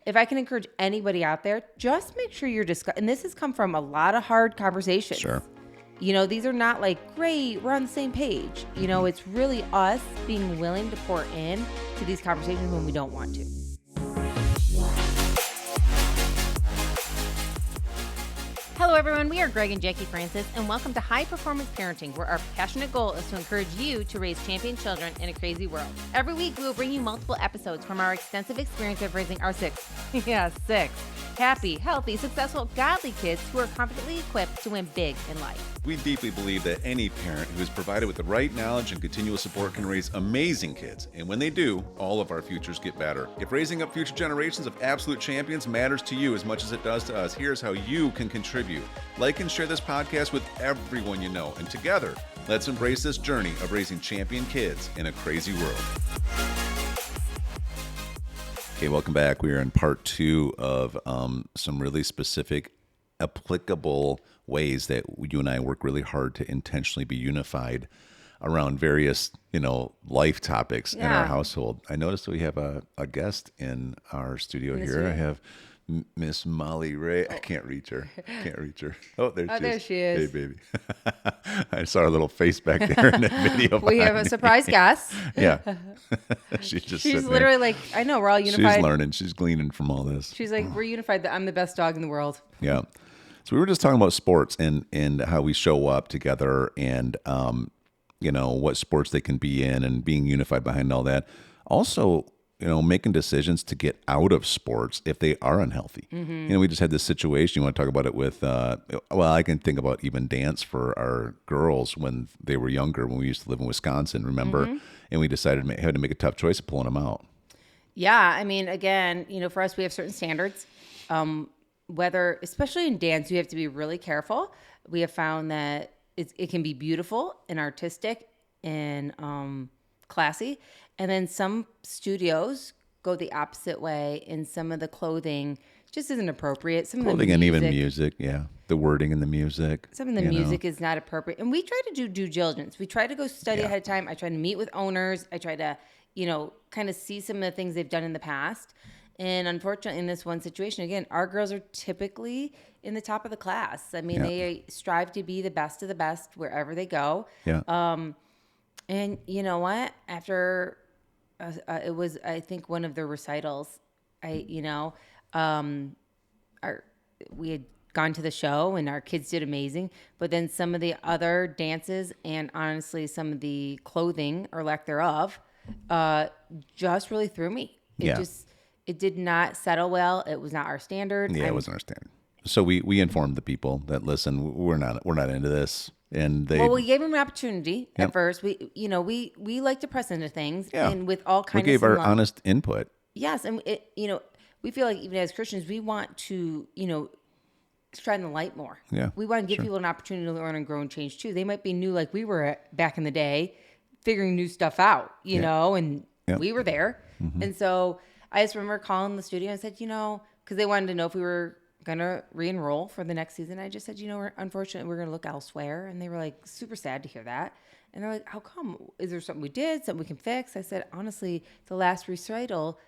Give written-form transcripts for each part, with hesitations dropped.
if I can encourage anybody out there, just make sure you're and this has come from a lot of hard conversations. Sure. These are not like, great, we're on the same page. It's really us being willing to pour in to these conversations when we don't want to. Hello, everyone. We are Greg and Jacquie Francis, and welcome to High Performance Parenting, where our passionate goal is to encourage you to raise champion children in a crazy world. Every week, we will bring you multiple episodes from our extensive experience of raising our six happy, healthy, successful, godly kids who are confidently equipped to win big in life. We deeply believe that any parent who is provided with the right knowledge and continual support can raise amazing kids. And when they do, all of our futures get better. If raising up future generations of absolute champions matters to you as much as it does to us, here's how you can contribute. Like and share this podcast with everyone you know. And together, let's embrace this journey of raising champion kids in a crazy world. Okay, welcome back. We are in part 2 of some really specific, applicable ways that you and I work really hard to intentionally be unified around various, life topics in our household. I noticed we have a guest in our studio here. I have Miss Molly Ray. I can't reach her. Oh, there she is. Hey, baby. I saw her little face back there in the video. We have a surprise guest. Yeah. She's literally like, I know, we're all unified. She's learning. She's gleaning from all this. She's like, we're unified. I'm the best dog in the world. Yeah. So we were just talking about sports and how we show up together and, what sports they can be in and being unified behind all that. Also, making decisions to get out of sports if they are unhealthy. Mm-hmm. We just had this situation. You want to talk about it with, I can think about even dance for our girls when they were younger, when we used to live in Wisconsin, remember? Mm-hmm. And we decided had to make a tough choice of pulling them out. Yeah. I mean, again, for us, we have certain standards. Whether, especially in dance, you have to be really careful. We have found that it can be beautiful and artistic and classy. And then some studios go the opposite way, and some of the clothing just isn't appropriate. Some clothing of the and even music, yeah. The wording in the music. Some of the music is not appropriate. And we try to do due diligence. We try to go study ahead of time. I try to meet with owners. I try to, kind of see some of the things they've done in the past. And unfortunately, in this one situation, again, our girls are typically in the top of the class. I mean, they strive to be the best of the best wherever they go. Yeah. And you know what? After it was, I think, one of the recitals, we had gone to the show and our kids did amazing. But then some of the other dances and honestly, some of the clothing or lack thereof, just really threw me. It did not settle well. It was not our standard. Yeah, it wasn't our standard. So we informed the people that, listen, we're not into this. And we gave them an opportunity at first. We like to press into things and with all kinds of we gave our honest input. Yes. And we feel like even as Christians, we want to, shine the light more. Yeah. We want to give people an opportunity to learn and grow and change too. They might be new like we were back in the day, figuring new stuff out, and we were there. Mm-hmm. And so I just remember calling the studio and said, because they wanted to know if we were going to re-enroll for the next season. I just said, unfortunately, we're going to look elsewhere. And they were like super sad to hear that. And they're like, how come? Is there something we did, something we can fix? I said, honestly, the last recital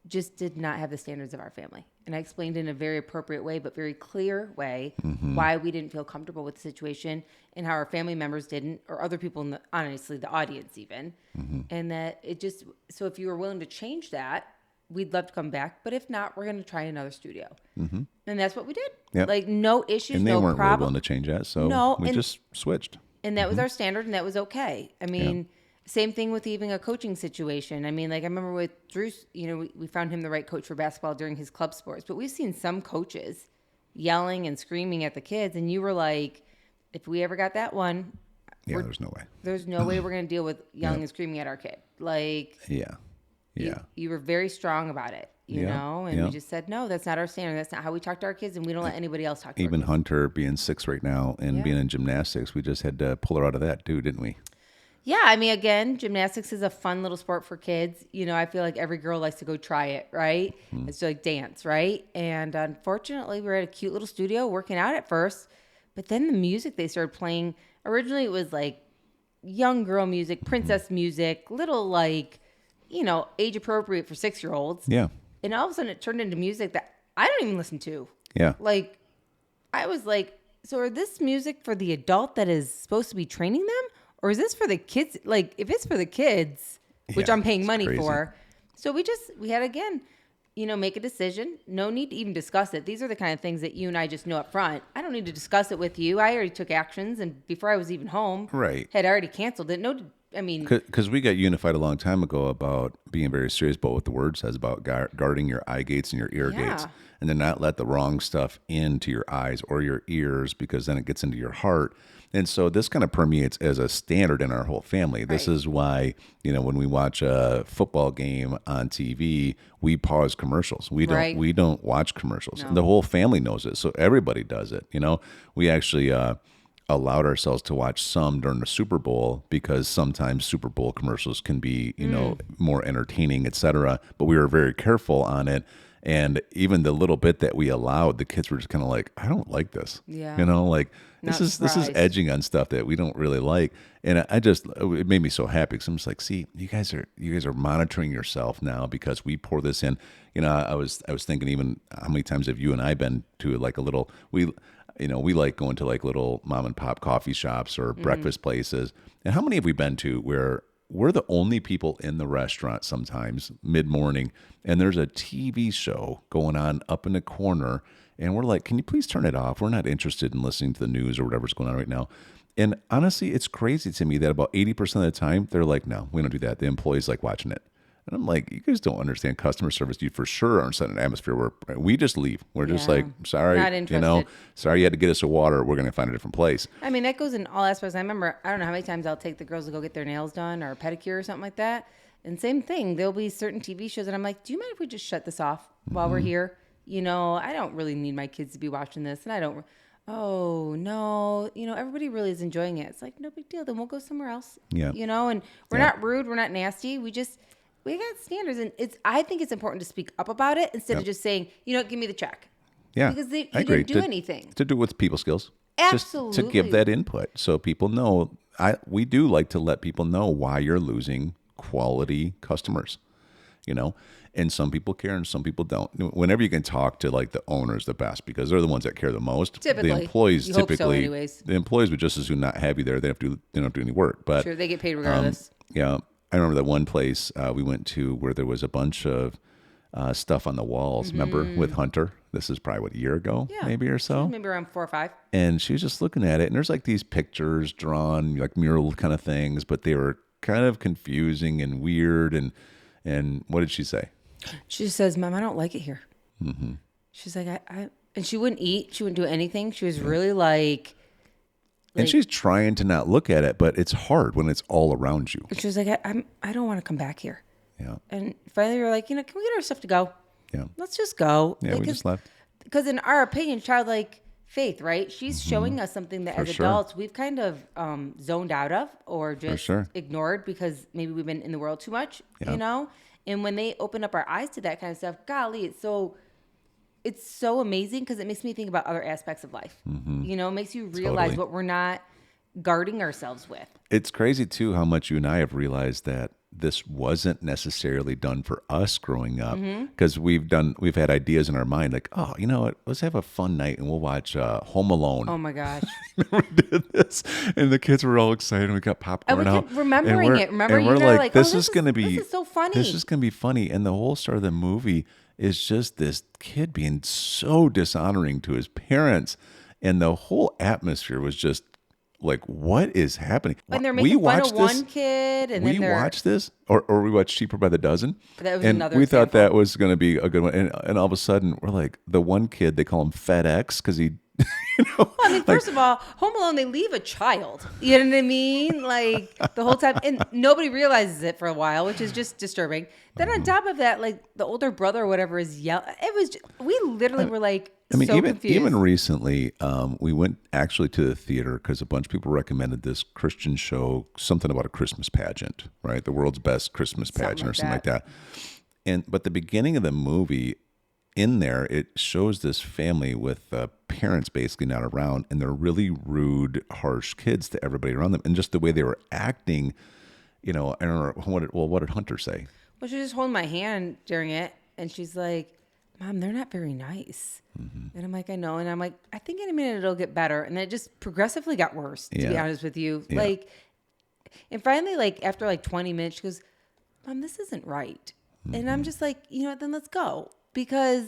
just did not have the standards of our family. And I explained in a very appropriate way, but very clear way, why we didn't feel comfortable with the situation and how our family members didn't, or other people honestly, the audience even. Mm-hmm. And that so if you were willing to change that, we'd love to come back. But if not, we're going to try another studio. Mm-hmm. And that's what we did. Yep. Like no issues, and they no weren't problem. Really willing to change that. So we just switched. And that was our standard, and that was okay. I mean, same thing with even a coaching situation. I mean, like I remember with Drew, we found him the right coach for basketball during his club sports. But we've seen some coaches yelling and screaming at the kids. And you were like, if we ever got that one. Yeah, there's no way. There's no way we're going to deal with yelling and screaming at our kid. Like, you were very strong about it, you know? And we just said, no, that's not our standard. That's not how we talk to our kids. And we don't let anybody else talk to Even our kids. Hunter being 6 right now and being in gymnastics, we just had to pull her out of that too, didn't we? Yeah, I mean, again, gymnastics is a fun little sport for kids. I feel like every girl likes to go try it, right? Mm-hmm. It's like dance, right? And unfortunately, we were at a cute little studio working out at first, but then the music they started playing, originally it was like young girl music, princess music, little like, age appropriate for 6-year-olds. Yeah. And all of a sudden it turned into music that I don't even listen to. Yeah. Like, I was like, so are this music for the adult that is supposed to be training them? Or is this for the kids? Like, if it's for the kids, which I'm paying money for. So we had, again, make a decision. No need to even discuss it. These are the kind of things that you and I just know up front. I don't need to discuss it with you. I already took actions. And before I was even home, had already canceled it. No, I mean, because we got unified a long time ago about being very serious about what the word says about guarding your eye gates and your ear gates, and then not let the wrong stuff into your eyes or your ears, because then it gets into your heart. And so this kind of permeates as a standard in our whole family. Right. This is why, when we watch a football game on TV, we pause commercials. We don't watch commercials. No. The whole family knows it, so everybody does it. We actually allowed ourselves to watch some during the Super Bowl, because sometimes Super Bowl commercials can be, more entertaining, etc. But we were very careful on it. And even the little bit that we allowed, the kids were just kind of like, I don't like this. Yeah. This is edging on stuff that we don't really like. And it made me so happy, because I'm just like, see, you guys are monitoring yourself now, because we pour this in. I was thinking, even how many times have you and I been to like a little, we like going to like little mom and pop coffee shops or breakfast places. And how many have we been to where we're the only people in the restaurant sometimes mid-morning, and there's a TV show going on up in the corner, and we're like, can you please turn it off? We're not interested in listening to the news or whatever's going on right now. And honestly, it's crazy to me that about 80% of the time, they're like, no, we don't do that. The employees like watching it. And I'm like, you guys don't understand customer service. You for sure aren't setting an atmosphere where we just leave. We're just like, sorry, not interested. Sorry you had to get us a water. We're going to find a different place. I mean, that goes in all aspects. I remember, I don't know how many times I'll take the girls to go get their nails done or a pedicure or something like that. And same thing, there'll be certain TV shows, and I'm like, do you mind if we just shut this off while we're here? I don't really need my kids to be watching this, and I don't. Oh no, everybody really is enjoying it. It's like, no big deal. Then we'll go somewhere else. Yeah. And we're not rude. We're not nasty. We got standards, and I think it's important to speak up about it instead of just saying, give me the check. Yeah, because you didn't do anything. To do it with people skills. Absolutely. Just to give that input so people know. We do like to let people know why you're losing quality customers, and some people care and some people don't. Whenever you can talk to like the owners the best, because they're the ones that care the most. Typically. The employees hope so anyways. The employees would just as soon not have you there. They don't do any work. But sure, they get paid regardless. Yeah. I remember that one place we went to where there was a bunch of stuff on the walls. Remember, with Hunter? This is probably a year ago, maybe or so. Maybe around 4 or 5. And she was just looking at it, and there's like these pictures drawn, like mural kind of things, but they were kind of confusing and weird. And what did she say? She says, "Mom, I don't like it here." Mm-hmm. She's like, I and she wouldn't eat. She wouldn't do anything. She was really like. And she's trying to not look at it, but it's hard when it's all around you. She was like, I don't want to come back here. Yeah. And finally we were like, can we get our stuff to go? Yeah. Let's just go. Yeah, we just left. Because in our opinion, childlike faith, right? She's showing us something that as adults we've kind of zoned out of or just ignored because maybe we've been in the world too much, And when they open up our eyes to that kind of stuff, golly, it's so amazing because it makes me think about other aspects of life. It makes you realize what we're not guarding ourselves with. It's crazy too how much you and I have realized that this wasn't necessarily done for us growing up, because we've had ideas in our mind like, oh, you know what, let's have a fun night and we'll watch Home Alone. Oh my gosh. We did this and the kids were all excited. We got popcorn out. Remembering it. Remember, and we're like, this is going to be, this is so funny. This is going to be funny. And the whole start of the movie is just this kid being so dishonoring to his parents. And the whole atmosphere was just like, what is happening? And they're making fun of one kid. And we watched this, or we watched Cheaper by the Dozen. That was and another we example. thought that was going to be a good one. And all of a sudden, we're like, the one kid, they call him FedEx because he... Well, I mean, first of all, Home Alone, they leave a child. You know what I mean? Like the whole time, and nobody realizes it for a while, which is just disturbing. Then on top of that, like the older brother or whatever is yelling. It was we literally were like, confused. Even recently, we went actually to the theater because a bunch of people recommended this Christian show, something about a Christmas pageant, right? The world's best Christmas pageant or something like that. But the beginning of the movie, in there, it shows this family with parents basically not around, and they're really rude, harsh kids to everybody around them. And just the way they were acting, I don't know, what did Hunter say? Well, she was just holding my hand during it. And she's like, Mom, they're not very nice. And I'm like, I know. And I'm like, I think in a minute it'll get better. And it just progressively got worse, to be honest with you. Yeah. Like, and finally, like after like 20 minutes, she goes, Mom, this isn't right. And I'm just like, you know what, then let's go. Because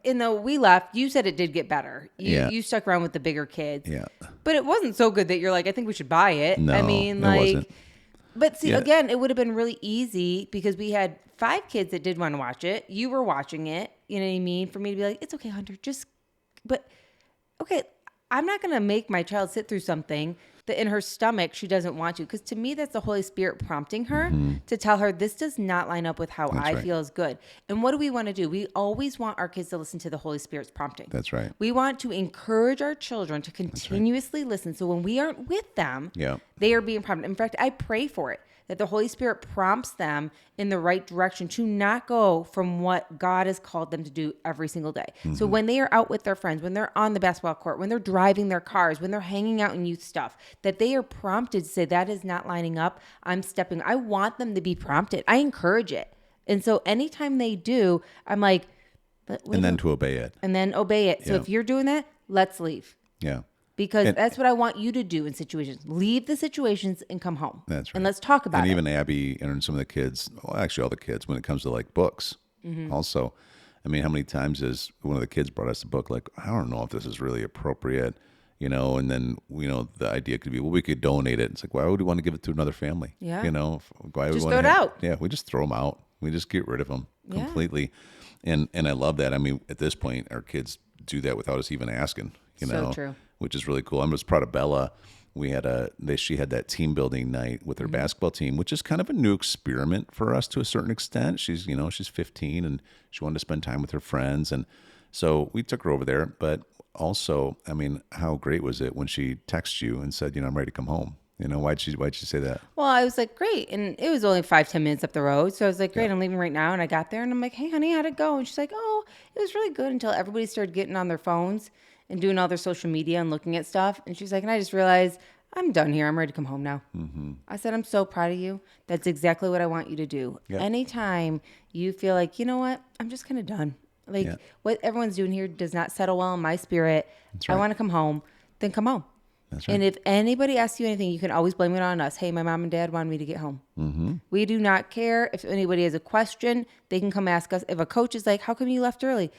and though we left, you said it did get better. You stuck around with the bigger kids. Yeah. But it wasn't so good that you're like, I think we should buy it. No, I mean, it wasn't. But see, again, it would have been really easy because we had 5 kids that did want to watch it. You were watching it. You know what I mean? For me to be like, it's okay, Hunter. Okay, I'm not going to make my child sit through something that in her stomach she doesn't want to. Because to me, that's the Holy Spirit prompting her to tell her this does not line up with how I feel is good. And what do we want to do? We always want our kids to listen to the Holy Spirit's prompting. That's right. We want to encourage our children to continuously listen. So when we aren't with them, they are being prompted. In fact, I pray for it, that the Holy Spirit prompts them in the right direction to not go from what God has called them to do every single day. So when they are out with their friends, when they're on the basketball court, when they're driving their cars, when they're hanging out in youth stuff, that they are prompted to say, that is not lining up. I want them to be prompted. I encourage it. And so anytime they do, I'm like, and then to obey it. And then obey it. So if you're doing that, let's leave. Yeah. Because that's what I want you to do in situations. Leave the situations and come home. That's right. And let's talk about it. And even Abby and some of the kids, well, actually all the kids, when it comes to like books also. I mean, how many times has one of the kids brought us a book like, I don't know if this is really appropriate, you know, and then, you know, the idea could be, well, we could donate it. It's like, why would we want to give it to another family? Yeah. You know, why would just we throw it out. Yeah, we just throw them out. We just get rid of them completely. And I love that. I mean, at this point, our kids do that without us even asking, you know. So true. Which is really cool. I'm just proud of Bella. We had she had that team building night with her basketball team, which is kind of a new experiment for us to a certain extent. She's 15 and she wanted to spend time with her friends. And so we took her over there. But also, I mean, how great was it when she texted you and said, I'm ready to come home? You know, why'd she say that? Well, I was like, great. And it was only 5-10 minutes up the road. So I was like, great, I'm leaving right now. And I got there and I'm like, hey, honey, how'd it go? And she's like, oh, it was really good until everybody started getting on their phones and doing all their social media and looking at stuff. And she's like, and I just realized I'm done here. I'm ready to come home now. I said, I'm so proud of you. That's exactly what I want you to do. Yep. Anytime you feel like, you know what, I'm just kind of done. Like what everyone's doing here does not settle well in my spirit. Right. I want to come home. Then come home. That's right. And if anybody asks you anything, you can always blame it on us. Hey, my mom and dad wanted me to get home. We do not care. If anybody has a question, they can come ask us. If a coach is like, how come you left early?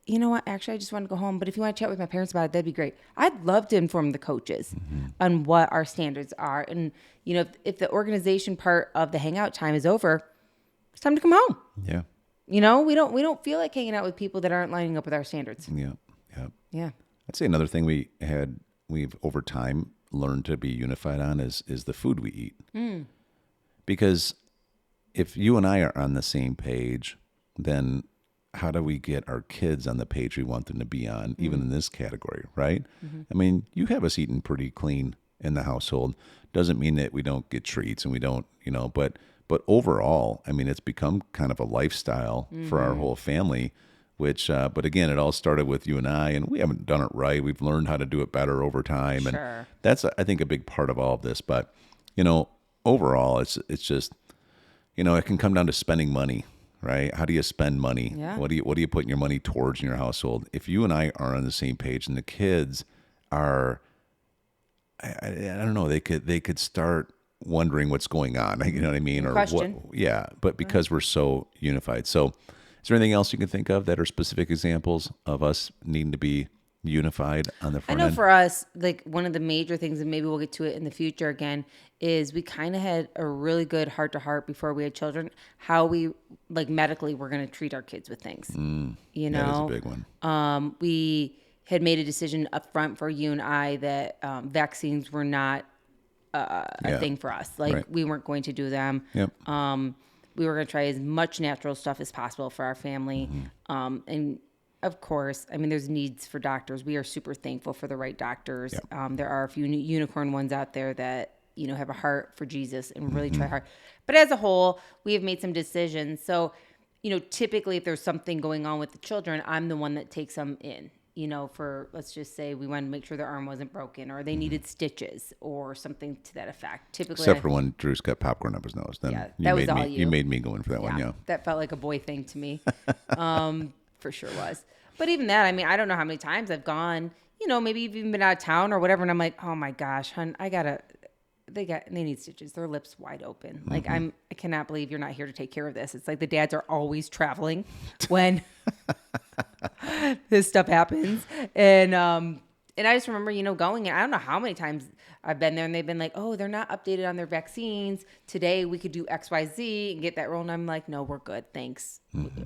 You know what? Actually, I just want to go home. But if you want to chat with my parents about it, that'd be great. I'd love to inform the coaches on what our standards are. And, if the organization part of the hangout time is over, it's time to come home. Yeah. We don't feel like hanging out with people that aren't lining up with our standards. Yeah. Yeah. Yeah. I'd say another thing we've over time learned to be unified on is the food we eat. Because if you and I are on the same page, then how do we get our kids on the page we want them to be on, even in this category, right? I mean, you have us eating pretty clean in the household. Doesn't mean that we don't get treats and we don't, but overall, I mean, it's become kind of a lifestyle for our whole family, which, but again, it all started with you and I, and we haven't done it right. We've learned how to do it better over time. Sure. And that's, I think, a big part of all of this. But, overall, it's just, it can come down to spending money. Right? How do you spend money? Yeah. What are you putting your money towards in your household? If you and I are on the same page and the kids are, I don't know, they could start wondering what's going on. You know what I mean? Or question. What? Yeah. But because we're so unified. So, is there anything else you can think of that are specific examples of us needing to be unified on the front end? I know for us, like one of the major things, and maybe we'll get to it in the future again, is we kind of had a really good heart-to-heart before we had children, how we, like medically, we're going to treat our kids with things. That is a big one. We had made a decision up front for you and I that vaccines were not a thing for us. Like we weren't going to do them. Yep. We were going to try as much natural stuff as possible for our family. And of course, I mean, there's needs for doctors. We are super thankful for the right doctors. Yep. There are a few unicorn ones out there that, have a heart for Jesus and really try hard. But as a whole, we have made some decisions. So, typically if there's something going on with the children, I'm the one that takes them in, for, let's just say we wanted to make sure their arm wasn't broken or they needed stitches or something to that effect. Typically, except for when Drew's got popcorn up his nose. Then that was all you made me go in for that one. Yeah. That felt like a boy thing to me. For sure was. But even that, I mean, I don't know how many times I've gone, maybe you've even been out of town or whatever. And I'm like, oh my gosh, hon, they need stitches. Their lips wide open. Like I cannot believe you're not here to take care of this. It's like the dads are always traveling when this stuff happens. And I just remember, going, and I don't know how many times I've been there and they've been like, oh, they're not updated on their vaccines. Today we could do XYZ and get that roll. And I'm like, no, we're good. Thanks.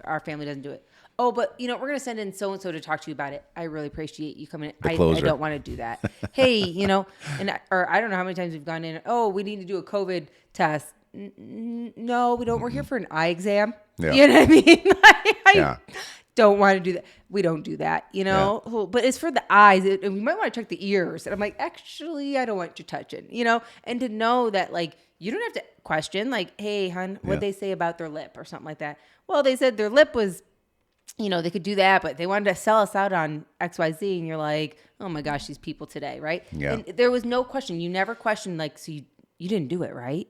Our family doesn't do it. Oh, but we're going to send in so-and-so to talk to you about it. I really appreciate you coming in. I don't want to do that. Hey, or I don't know how many times we've gone in. Oh, we need to do a COVID test. No, we don't. We're here for an eye exam. Yeah. You know what I mean? I don't want to do that. We don't do that, Yeah. But it's for the eyes. And we might want to check the ears. And I'm like, actually, I don't want you touching, And to know that, like, you don't have to question, like, hey, hon, what'd they say about their lip or something like that? Well, they said their lip was, they could do that, but they wanted to sell us out on XYZ. And you're like, oh my gosh, these people today, right? Yeah. And there was no question. You never questioned, like, so you didn't do it, right?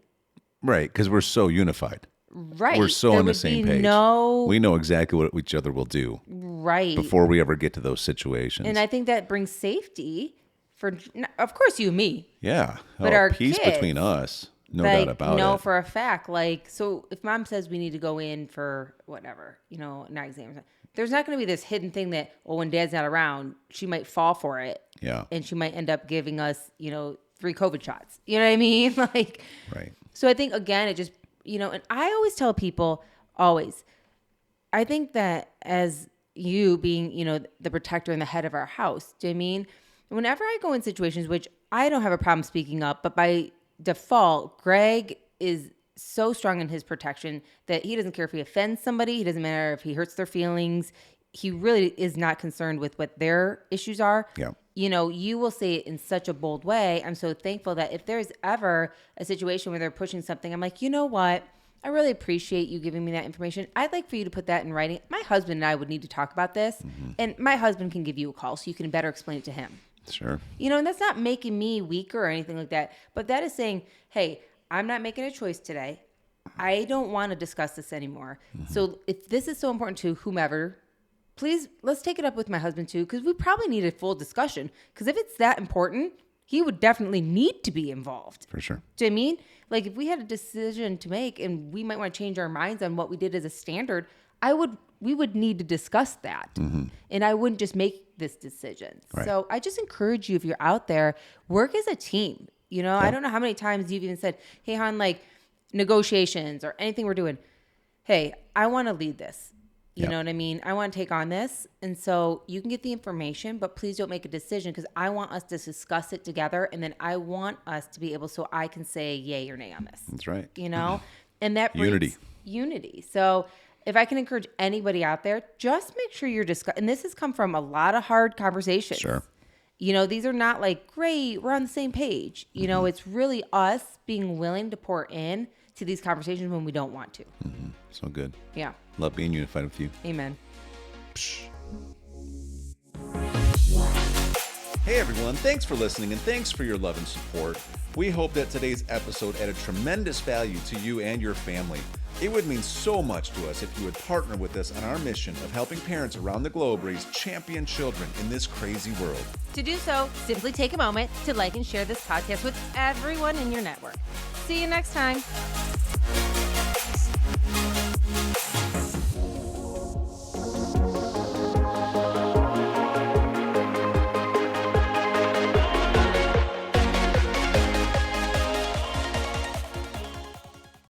Right, because we're so unified. Right. We're so on the same page. We know exactly what each other will do. Right. Before we ever get to those situations. And I think that brings safety for, of course, you and me. Yeah. But our peace kids, between us. No doubt about it. For a fact. Like, so if mom says we need to go in for whatever, an eye exam, there's not going to be this hidden thing that, when dad's not around, she might fall for it. Yeah. And she might end up giving us, 3 COVID shots. You know what I mean? Like, right. So I think, again, it just, and I always tell people, I think that as you being, the protector and the head of our house, do you know what I mean? Whenever I go in situations, which I don't have a problem speaking up, but by default, Greg is so strong in his protection that he doesn't care if he offends somebody. He doesn't matter if he hurts their feelings. He really is not concerned with what their issues are. Yeah. You will say it in such a bold way. I'm so thankful that if there's ever a situation where they're pushing something, I'm like, you know what? I really appreciate you giving me that information. I'd like for you to put that in writing. My husband and I would need to talk about this. And my husband can give you a call so you can better explain it to him. Sure. And that's not making me weaker or anything like that. But that is saying, hey, I'm not making a choice today. I don't want to discuss this anymore. So if this is so important to whomever, please, let's take it up with my husband too, because we probably need a full discussion. Because if it's that important, he would definitely need to be involved. For sure. Do you know what I mean? Like if we had a decision to make and we might want to change our minds on what we did as a standard, we would need to discuss that. And I wouldn't just make this decision. Right. So I just encourage you, if you're out there, work as a team. I don't know how many times you've even said, hey, hon, like negotiations or anything we're doing. Hey, I want to lead this. You know what I mean? I want to take on this. And so you can get the information, but please don't make a decision because I want us to discuss it together. And then I want us to be able, so I can say yay or nay on this. That's right. And that brings unity. So if I can encourage anybody out there, just make sure you're discussing. And this has come from a lot of hard conversations. Sure. These are not like, great, we're on the same page. It's really us being willing to pour in to these conversations when we don't want to. So good. Yeah. Love being unified with you. Amen. Psh. Hey everyone, thanks for listening and thanks for your love and support. We hope that today's episode added tremendous value to you and your family. It would mean so much to us if you would partner with us on our mission of helping parents around the globe raise champion children in this crazy world. To do so, simply take a moment to like and share this podcast with everyone in your network. See you next time.